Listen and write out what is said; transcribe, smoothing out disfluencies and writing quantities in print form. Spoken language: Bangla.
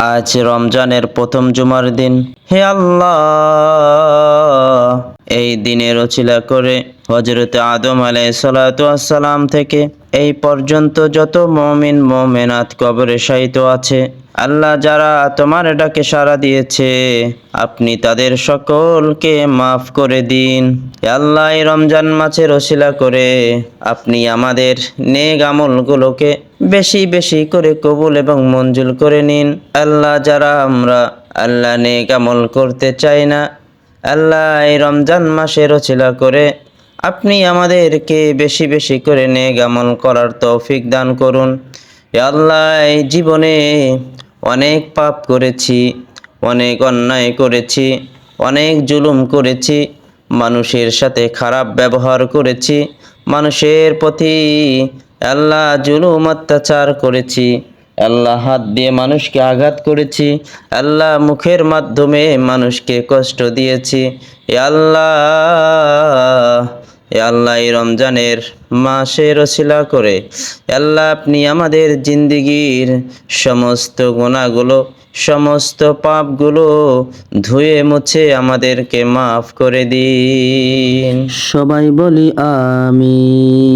আজ রমজানের প্রথম জুমার দিন। হে আল্লাহ, এই দিনের ওছিলা করে হযরত আদম আলাইহিসসালাতু ওয়াসসালাম থেকে এই পর্যন্ত যত মুমিন মুমিনাত কবরে শায়িত আছে, আল্লাহ যারা তোমার ডাকে সাড়া দিয়েছে, আপনি তাদের সকলকে মাফ করে দিন। হে আল্লাহ, এই রমজান মাসের ওসিলা করে আপনি আমাদের নেক আমলগুলোকে বেশি বেশি করে কবুল এবং মঞ্জুর করে নিন। আল্লাহ, যারা আমরা আল্লাহ নেক আমল করতে চাই না, আল্লাহ এই রমজান মাসের ওসিলা করে আপনি আমাদেরকে বেশি বেশি করে নেক আমল করার তৌফিক দান করুন। হে আল্লাহ, এই জীবনে অনেক পাপ করেছি, অনেক অন্যায় করেছি, অনেক জুলুম করেছি, মানুষের সাথে খারাপ ব্যবহার করেছি, মানুষের প্রতি আল্লাহ জুলুম অত্যাচার করেছি, আল্লাহ হাত দিয়ে মানুষকে আঘাত করেছি, আল্লাহ মুখের মাধ্যমে মানুষকে কষ্ট দিয়েছি। এ আল্লাহ, এই রমজানের মাসের ওসিলা করে আল্লাহ আপনি আমাদের জিন্দেগীর সমস্ত গুনাহগুলো, সমস্ত পাপগুলো ধুয়ে মুছে আমাদেরকে মাফ করে দিন। সবাই বলি আমিন।